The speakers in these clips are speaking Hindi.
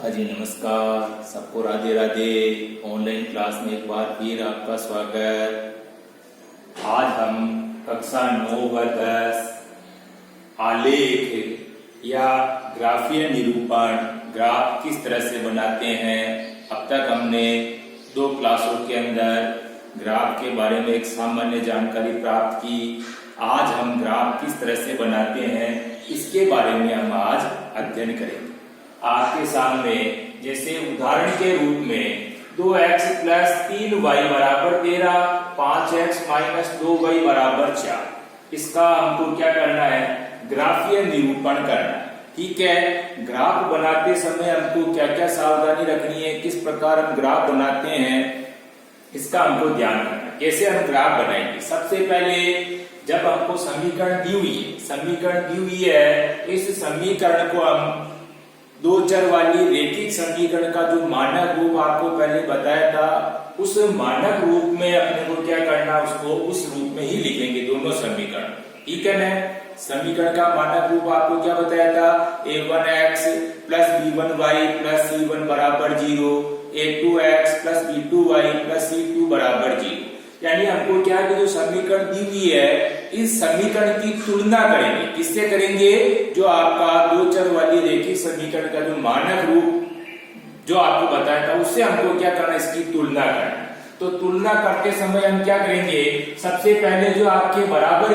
हाँ जी, नमस्कार सबको, राधे राधे। ऑनलाइन क्लास में एक बार फिर आपका स्वागत। आज हम कक्षा 9 व 10 आलेख या ग्राफीय निरूपण, ग्राफ किस तरह से बनाते हैं। अब तक हमने 2 क्लासों के अंदर ग्राफ के बारे में एक सामान्य जानकारी प्राप्त की। आज हम ग्राफ किस तरह से बनाते हैं इसके बारे में हम आज अध्ययन करेंगे। आपके सामने जैसे उदाहरण के रूप में 2x प्लस 3y बराबर 13, 5x माइनस 2y बराबर 4। इसका हमको क्या करना है, ग्राफीय निरूपण करना है। ठीक है, ग्राफ बनाते समय हमको क्या क्या सावधानी रखनी है, किस प्रकार हम ग्राफ बनाते हैं, इसका हमको ध्यान रखना है। कैसे हम ग्राफ बनाएंगे, सबसे पहले जब हमको समीकरण दी हुई है, इस समीकरण को हम 2 चर वाली रैखिक समीकरण का जो मानक रूप आपको पहले बताया था, उस मानक रूप में अपने को क्या करना, उसको उस रूप में ही लिखेंगे दोनों समीकरण। ठीक है ना। समीकरण का मानक रूप आपको क्या बताया था, a1x plus b1y plus c1 बराबर 0, a2x plus b2y plus c2 बराबर 0। यानी हमको क्या है कि जो समीकरण दी हुई है, इस समीकरण की तुलना करेंगे। किससे करेंगे, जो आपका 2 चर वाली रैखिक समीकरण का जो मानक रूप जो आपको बताया था, उससे हमको क्या करना, इसकी तुलना करना। तो तुलना करते समय हम क्या करेंगे, सबसे पहले जो आपके बराबर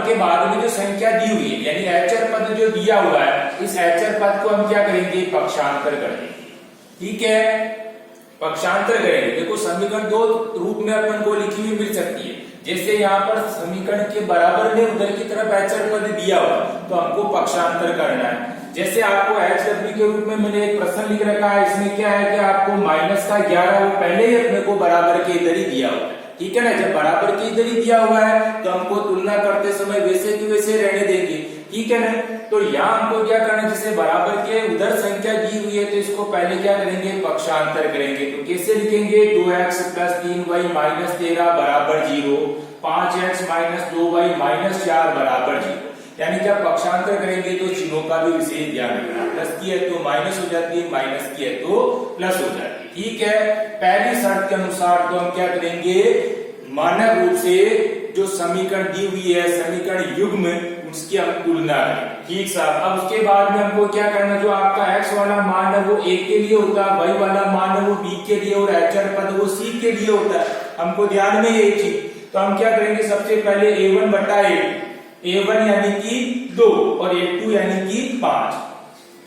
के बाद में जो संख्या दी हुई है, यानी अचर पद जो दिया हुआ है, इस अचर पद को हम क्या करेंगे, पक्षांतर कर देंगे। ठीक है, पक्षांतर करेंगे। देखो समीकरण 2 रूप में अपन को लिखी हुई मिल सकती है। जैसे यहाँ पर समीकरण के बराबर में उधर की तरफ अचर पद दिया हुआ, तो हमको पक्षांतर करना है। जैसे आपको HW के रूप में मैंने एक प्रश्न लिख रखा है, इसमें क्या है कि आपको माइनस का 11 वो पहले ही अपने को बराबर के इधर ही दिया हुआ है। ठीक है ना, जब बराबर के इधर ही दिया हुआ है तो हमको तुलना करते समय वैसे की वैसे रहने देंगे। ठीक है ना। तो यहाँ हमको क्या करना है, जैसे बराबर के उधर संख्या दी हुई है तो इसको पहले क्या करेंगे, पक्षांतर करेंगे। तो कैसे लिखेंगे, 2x प्लस 3y माइनस 13 बराबर 0, 5x माइनस 2y माइनस 4 बराबर 0। यानी जब पक्षांतर करेंगे तो चिन्हों का भी विशेष ध्यान रखना। प्लस की है तो माइनस हो जाती है, माइनस की है तो प्लस हो जाती है। ठीक है, पहली शर्त के अनुसार तो हम क्या करेंगे, मानक रूप से जो समीकरण दी हुई है, समीकरण युग्म, उसकी हम तुलना करें। ठीक साहब। अब उसके बाद में हमको क्या करना, जो आपका x वाला मान है वो a के लिए होता है, y वाला मान है वो b के लिए, और अचर पद वो c के लिए होता है। हमको ध्यान में ये चीज, तो हम क्या करेंगे, सबसे पहले a1 बटा a1 यानी कि 2 और a2 यानी कि 5।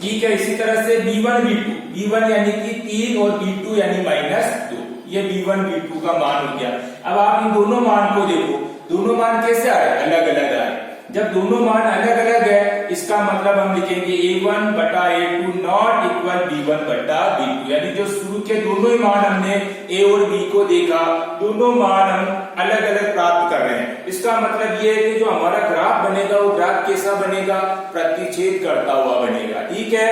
ठीक है, इसी तरह से b1 यानी कि 3 और b2 यानी -2। ये b1 b2 का मान हो गया। अब आप इन दोनों मान को देखो, दोनों मान कैसे आ रहे, अलग अलग आ रहे। जब दोनों मान अलग अलग है, इसका मतलब हम लिखेंगे a1 बटा a2 नॉट इक्वल b1 बटा b2। यानी जो शुरू के दोनों ही मान हमने a और b को देखा, दोनों मान हम अलग अलग प्राप्त कर रहे हैं। इसका मतलब ये है कि जो हमारा ग्राफ बनेगा वो ग्राफ कैसा बनेगा, प्रतिच्छेद करता हुआ बनेगा। ठीक है,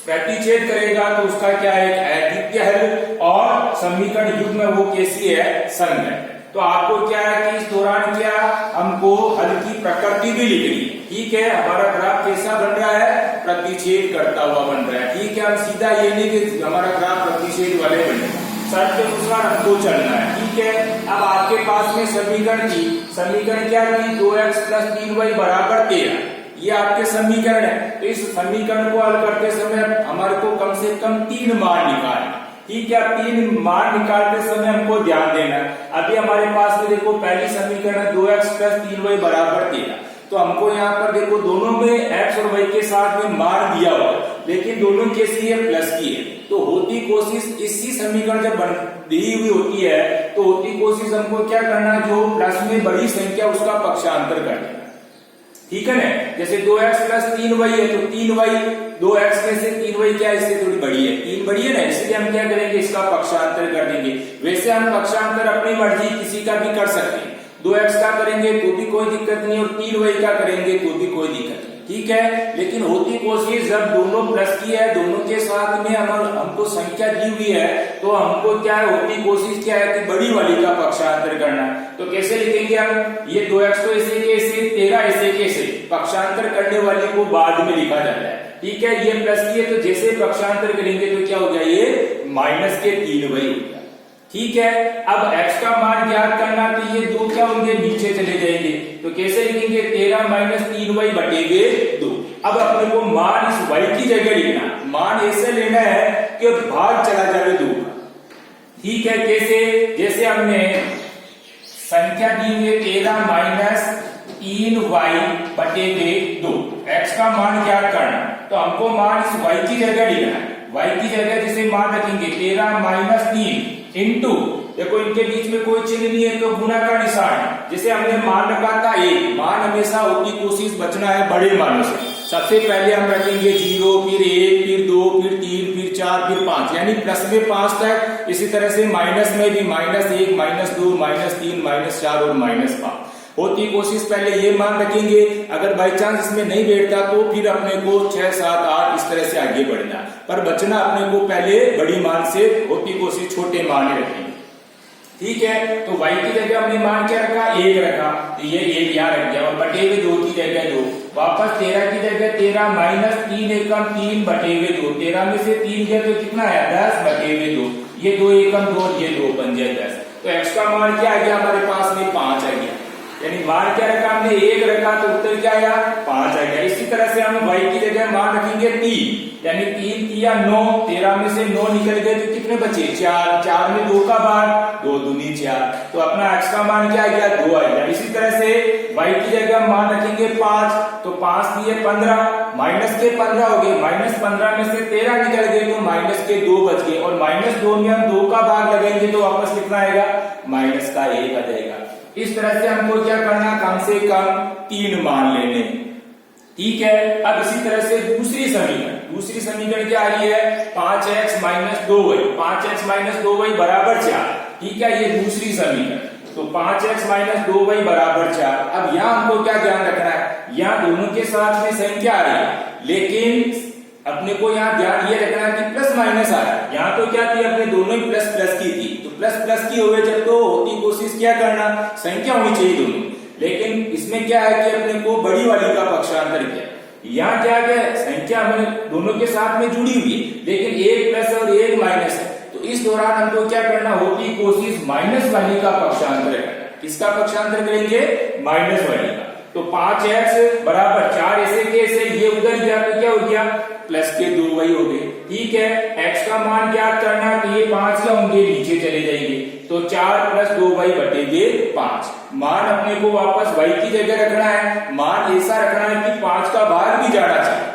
प्रतिच्छेद करेगा तो उसका क्या है, अद्वितीय हल, और समीकरण युग्म में वो कैसी है, संघ है। तो आपको क्या है कि इस दौरान क्या हमको हल की प्रकृति भी लिखनी है। ठीक है, हमारा ग्राफ कैसा बन रहा है, प्रतिच्छेद करता हुआ बन रहा है। ठीक है, हम सीधा ये नहीं कि हमारा ग्राफ प्रतिच्छेद वाले बने, शर्त के अनुसार हमको चलना है। ठीक है, अब आपके पास में समीकरण क्या थी, 2x प्लस 3y बराबर 13। ये आपके समीकरण है। तो इस समीकरण को हल करते समय हमारे को कम से कम 3 मान निकालना। ठीक है, 3 मान निकालते समय हमको ध्यान देना। अभी हमारे पास में देखो पहली समीकरण 2x प्लस 3y बराबर 13। तो हमको यहाँ पर देखो दोनों में x और y के साथ में मान दिया हुआ, लेकिन दोनों कैसी है, प्लस की है। तो होती कोशिश, इसी समीकरण जब दी हुई होती है तो होती कोशिश हमको क्या करना, जो प्लस में बड़ी संख्या उसका पक्षांतर करना। ठीक है ना, जैसे 2x प्लस 3y है तो 3y, 2x में से 3y क्या, इससे थोड़ी बड़ी है, 3 बड़ी है ना, इसलिए हम क्या करेंगे, इसका पक्षांतर कर देंगे। वैसे हम पक्षांतर अपनी मर्जी किसी का भी कर सकते हैं। 2x का करेंगे तो भी कोई दिक्कत नहीं, और 3y का करेंगे तो भी कोई दिक्कत नहीं। ठीक है। लेकिन होती कोशिश जब दोनों प्लस की है, दोनों के साथ में हमको संख्या दी हुई है, तो हमको क्या होती कोशिश क्या है कि बड़ी वाली का पक्षांतर करना। तो कैसे लिखेंगे हम, ये 2x तो ऐसे के ऐसे, 13 ऐसे के ऐसे, पक्षांतर करने वाले को बाद में लिखा जाता है, ठीक है। ये प्लस की है तो जैसे पक्षांतर करेंगे तो क्या हो गया, ये माइनस के 3 वही हो गया, ठीक है। अब x का मान ज्ञात करना, तो ये 2 क्या होंगे, नीचे चले जाएंगे, तो कैसे लिखेंगे, 13 माइनस 3y बटेगे 2। अब अपने को मान इस y की जगह लिखना, मान ऐसे लेना है कि भाग चला जाए 2 का, ठीक है। कैसे, जैसे हमने संख्या दी हुई 13 माइनस 3y बटेगे 2, x का मान ज्ञात करना, तो हमको मान इस y की जगह लिखना है। y की जगह जैसे मान रखेंगे 13 माइनस 3 इंटू, देखो इनके बीच में कोई चिन्ह नहीं है तो गुना का निशान है। जैसे हमने मान रखा था 1, मान हमेशा होती कोशिश बचना है बड़े मानों से। सबसे पहले हम रखेंगे 0, फिर 1, फिर 2, फिर 3, फिर 4, फिर 5, यानी प्लस में 5 तक। इसी तरह से माइनस में भी -1, -2, -3, -4 और -5 होती कोशिश पहले ये मान रखेंगे। अगर बाई चांस इसमें नहीं बैठता तो फिर अपने को 6, 7, 8 इस तरह से आगे बढ़ना, पर बचना अपने को पहले बड़ी मान से, होती कोशिश छोटे मान रखेंगे, ठीक है। तो y की जगह हमने मान क्या रखा, 1 रखा, तो ये 1 यहाँ रख गया, और बटेगे 2 की जगह 2, वापस 13 की जगह 13 माइनस 3 एकम 3 बटेगे 2, 13 में से 3 गया तो कितना आया, 10 बटेगे 2, ये 2 एकम 2, ये 2 बन जाए 10। तो x का मान क्या आ गया हमारे पास में, 5 आ गया, यानी मान क्या रखा हमने, 1 रखा, तो उत्तर क्या आया, 5 आ गया। इसी तरह से हम y की जगह मान रखेंगे 3, यानी 3 या 9, 13 में से 9 निकल गए तो कितने बचे, 4, 4 में 2 का भाग, 2 दूनी 4, तो अपना x का मान क्या आ गया, 2 आ गया। इसी तरह से y की जगह मान रखेंगे 5, तो 5 दिए 15, माइनस के 15 हो गए, -15 में से 13 निकल गए तो माइनस के 2 बच गए, और -2 में हम 2 का भाग लगाएंगे तो वापस कितना आएगा, -1 आ जाएगा। इस तरह से हमको क्या करना, कम से कम 3 मान लेने, ठीक है। अब इसी तरह से दूसरी समीकरण क्या आ रही है, 5x minus 2y, 5x minus 2y बराबर 4, ठीक है, ये दूसरी समीकरण। तो 5x माइनस 2y बराबर 4। अब यहाँ हमको क्या ध्यान रखना है, यहाँ दोनों के साथ में संख्या आ रही है, लेकिन अपने को यहाँ ध्यान ये रखना है कि प्लस माइनस आ रहा है। यहाँ तो क्या थी, अपने दोनों ही प्लस प्लस की थी, तो प्लस प्लस की हुए जब तो होती कोशिश क्या करना, संख्या होनी चाहिए दोनों, लेकिन इसमें क्या है कि अपने को बड़ी वाली का पक्षांतर किया। यहाँ क्या है, संख्या हमें दोनों के साथ में जुड़ी हुई है, लेकिन 1 प्लस और 1 माइनस है, तो इस दौरान हमको क्या करना, होती कोशिश माइनस वाली का पक्षांतर करना। किसका पक्षांतर करेंगे, माइनस वाली का। तो 5x बराबर 4 ऐसे कैसे, ये उधर गया तो क्या हो गया, प्लस के 2 वही हो गए, ठीक है। x का मान ज्ञात करना, तो ये 5 क्या होंगे, नीचे चले जाएंगे, तो 4 प्लस 2y बटेगे 5। मान अपने को वापस y की जगह रखना है, मान ऐसा रखना है कि 5 का भाग भी जाना चाहिए,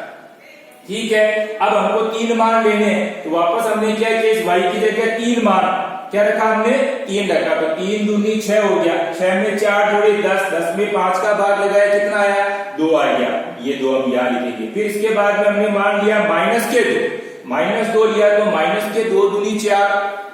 ठीक है। अब हमको 3 मान लेने हैं, तो वापस हमने क्या किया, इस y की जगह 3 मान क्या रखा, हमने 3 रखा, तो 3 दूनी 6 हो गया, 6 में 4 जोड़े 10, 10 में 5 का भाग लगाया, कितना आया, 2 आ गया, ये 2 हम यहाँ लिखेंगे। फिर इसके बाद में हमने मान लिया माइनस के 2 लिया, तो माइनस के 2 दूनी 4,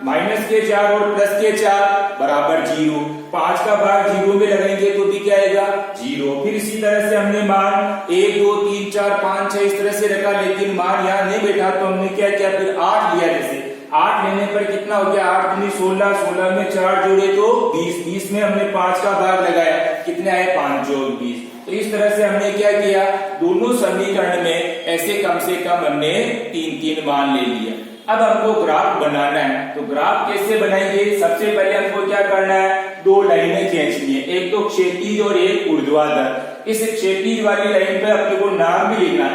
माइनस के 4 और प्लस के 4 बराबर 0, 5 का भाग 0 में लगाएंगे तो भी क्या आएगा, 0। फिर इसी तरह से हमने मान 1, 2, 3, 4, 5, 6 इस तरह से रखा, लेकिन मान यहाँ नहीं बैठा तो हमने क्या किया, फिर 8 लिया। जैसे 8 लेने पर कितना हो गया, 8 दूनी 16, 16 में 4 जोड़े तो 20, 20 में हमने 5 का भाग लगाया, कितने आए, 5 जोड़ 20। तो इस तरह से हमने क्या किया, दोनों समीकरण में ऐसे कम से कम हमने 3 मान ले लिया। अब हमको ग्राफ बनाना है, तो ग्राफ कैसे बनाएंगे, सबसे पहले हमको क्या करना है, 2 लाइनें खींचनी है, एक तो क्षैतिज और एक ऊर्ध्वाधर। इस क्षैतिज वाली लाइन पे अपने को नाम भी लिखना,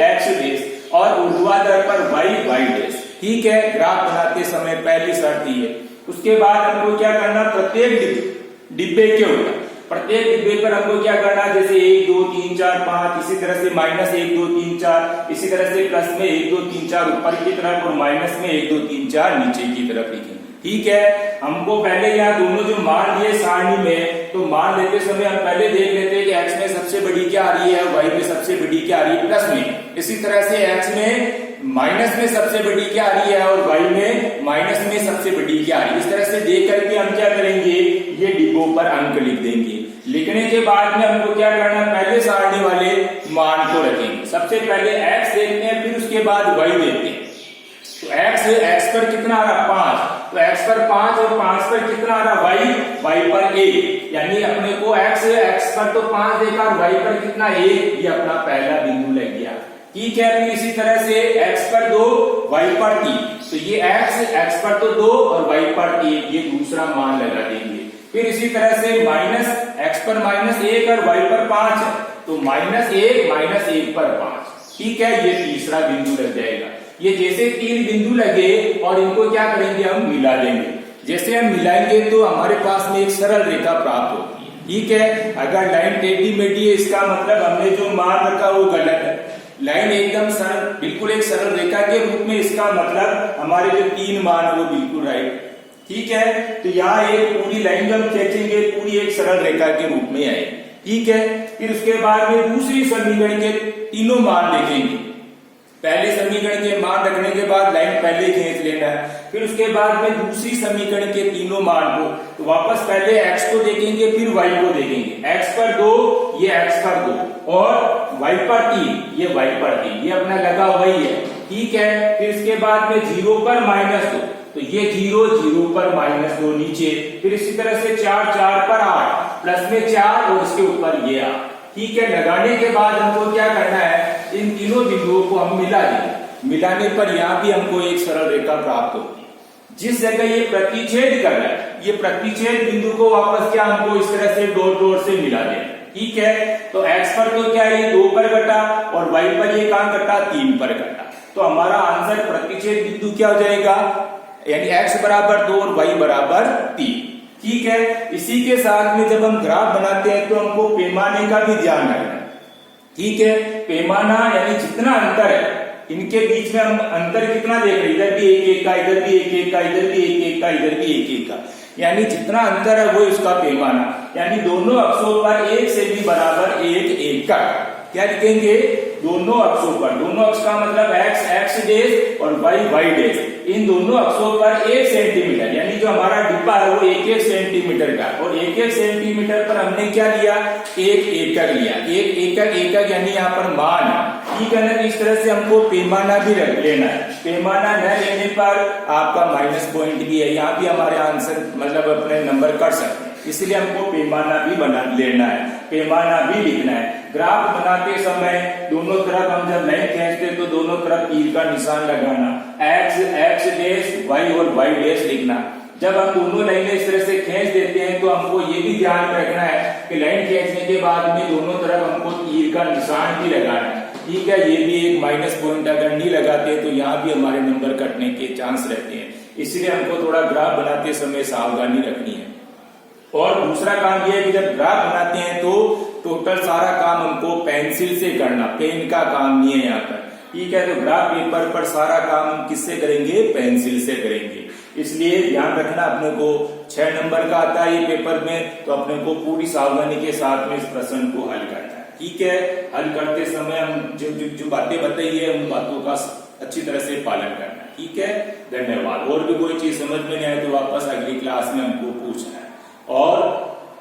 x डेश, और ऊर्ध्वाधर पर y डेश, ठीक है। ग्राफ बनाते समय पहली शर्त ये। उसके बाद हमको क्या करना, प्रत्येक डिब्बे के ऊपर, प्रत्येक डिब्बे पर हमको क्या करना, जैसे 1, 2, 3, 4, 5, इसी तरह से माइनस 1, 2, 3, 4, इसी तरह से प्लस में 1, 2, 3, 4 ऊपर की तरफ, और माइनस में 1, 2, 3, 4 नीचे की तरफ लिखेंगे, ठीक है। हमको पहले यहाँ दोनों जो मान लिए सारणी में, तो मान लेते समय हम पहले देख लेते हैं कि x में सबसे बड़ी क्या आ रही है, y में सबसे बड़ी क्या आ रही है, प्लस में। इसी तरह से x में माइनस में सबसे बड़ी क्या आ रही है, और y में माइनस में सबसे बड़ी क्या आ रही है। इस तरह से देख करके हम क्या करेंगे, ये डिब्बों पर अंक लिख देंगे, लिखने के बाद में हमको क्या करना है, पहले सारणी वाले मान को रखेंगे। सबसे पहले x देखते हैं, फिर उसके बाद y देखते हैं। तो x पर कितना आ रहा 5, तो x पर 5 और 5 पर कितना आ रहा y पर 1, यानी अपने को x पर तो 5 देखा और y पर कितना 1, ये अपना पहला बिंदु लग गया। ठीक है, फिर इसी तरह से x पर 2 y पर 3, तो ये x पर तो 2 और y पर 1, ये दूसरा मान लगा देंगे। फिर इसी तरह से x पर -1 और y पर 5 है, तो -1 पर 5। ठीक है, ये तीसरा बिंदु लग जाएगा। ये जैसे 3 बिंदु लगे और इनको क्या करेंगे, हम मिला देंगे। जैसे हम मिलाएंगे तो हमारे पास में एक सरल रेखा प्राप्त होती है। ठीक है, अगर लाइन टेढ़ी मेढ़ी है, इसका मतलब हमने जो मान रखा वो गलत है। लाइन एकदम सरल, बिल्कुल एक सरल रेखा के रूप में, इसका मतलब हमारे जो 3 मान है वो बिल्कुल राइट। ठीक है, तो यहाँ एक पूरी लाइन जब खींचेंगे पूरी एक सरल रेखा के रूप में आए। ठीक है, फिर उसके बाद में दूसरी समीकरण के तीनों मान देखेंगे। पहले समीकरण के मान रखने के बाद लाइन पहले खींच लेना है, फिर उसके बाद में दूसरी समीकरण के तीनों मान को, तो वापस पहले x को देखेंगे फिर y को देखेंगे। x पर 2, ये x पर 2 और y पर 3, ये y पर 3, ये अपना लगा वही है। ठीक है, फिर इसके बाद में 0 पर -2, तो ये 0 पर -2 नीचे, फिर इसी तरह से 4 पर 8, प्लस में 4 और इसके ऊपर ये 8। ठीक है, लगाने के बाद हमको क्या करना है, इन तीनों बिंदुओं को हम मिला देंगे। मिलाने पर यहाँ भी हमको एक सरल रेखा प्राप्त होगी। जिस जगह ये प्रतिच्छेद कर रहा है, ये प्रतिच्छेद बिंदु को वापस क्या हमको इस तरह से डॉट से मिला देना। ठीक है, तो x पर तो क्या है 2 पर कटा और y पर ये कहां कटा 3 पर कटा, तो हमारा आंसर प्रतिच्छेद बिंदु क्या हो जाएगा, यानी x बराबर 2 और y बराबर 3। ठीक है, इसी के साथ में जब हम ग्राफ बनाते हैं तो हमको पैमाने का भी ध्यान रखना है। ठीक है, पैमाना यानी जितना अंतर है इनके बीच में हम अंतर कितना देख रहे हैं, इधर भी 1 1 का, इधर भी 1 1 का, इधर भी 1 1 का, इधर भी 1 1 का, यानी जितना अंतर है वो इसका पैमाना, यानी दोनों अक्षों पर 1 से भी बराबर 1 1 का। क्या लिखेंगे, दोनों अक्षों पर, दोनों अक्ष का मतलब x डेश और y डेश, इन दोनों अक्षों पर 1 सेंटीमीटर, यानी जो हमारा डिब्बा है वो 1 1 सेंटीमीटर का, और 1 1 सेंटीमीटर पर हमने क्या लिया, 1 एकक लिया। 1 एकक यानी यहाँ पर मान। ठीक है ना, इस तरह से हमको पैमाना भी रख लेना है। पैमाना न लेने पर आपका माइनस पॉइंट भी है, यहाँ भी हमारे आंसर मतलब अपने नंबर कर सकते हैं, इसलिए हमको पैमाना भी बना लेना है, पैमाना भी लिखना है। ग्राफ बनाते समय दोनों तरफ हम जब लाइन खींचते तो दोनों तरफ तीर का निशान लगाना, x डेश y और y डेश लिखना। जब हम दोनों लाइनें इस तरह से खींच देते हैं तो हमको ये भी ध्यान रखना है कि लाइन खींचने के बाद में दोनों तरफ हमको तीर का निशान भी लगाना है। ठीक है, ये भी एक माइनस पॉइंट अगर नहीं लगाते हैं तो यहाँ भी हमारे नंबर कटने के चांस रहते हैं, इसलिए हमको थोड़ा ग्राफ बनाते समय सावधानी रखनी है। और दूसरा काम यह है कि जब ग्राफ बनाते हैं तो टोटल सारा काम हमको पेंसिल से करना, पेन का काम नहीं है यहाँ पर। ठीक है, तो ग्राफ पेपर पर सारा काम हम किससे करेंगे, पेंसिल से करेंगे, इसलिए ध्यान रखना। अपने को 6 नंबर का आता है ये पेपर में, तो अपने को पूरी सावधानी के साथ में इस प्रश्न को हल करना है। ठीक है, हल करते समय हम जो बातें बताई है उन बातों का अच्छी तरह से पालन करना है। ठीक है, धन्यवाद। और भी कोई चीज समझ में नहीं आए तो वापस अगली क्लास में हमको पूछना है। और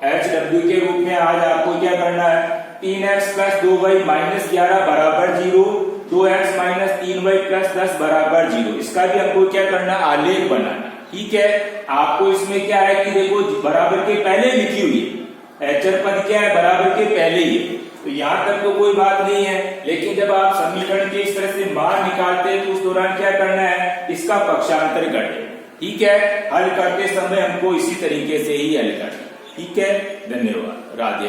HW के रूप में आज आपको क्या करना है, 3x + 2y - 11 बराबर 0, 2x - 3y + 10 बराबर 0, इसका भी हमको क्या करना, आलेख बनाना। ठीक है, आपको इसमें क्या है कि देखो बराबर के पहले लिखी हुई है, एचर पद क्या है, बराबर के पहले ही, तो यहाँ तक तो कोई बात नहीं है। लेकिन जब आप समीकरण के इस तरह से मान निकालते हैं तो उस दौरान क्या करना है, इसका पक्षांतर करना। ठीक है, हल करते समय हमको इसी तरीके से ही हल करना। ठीक है, धन्यवाद, राधे।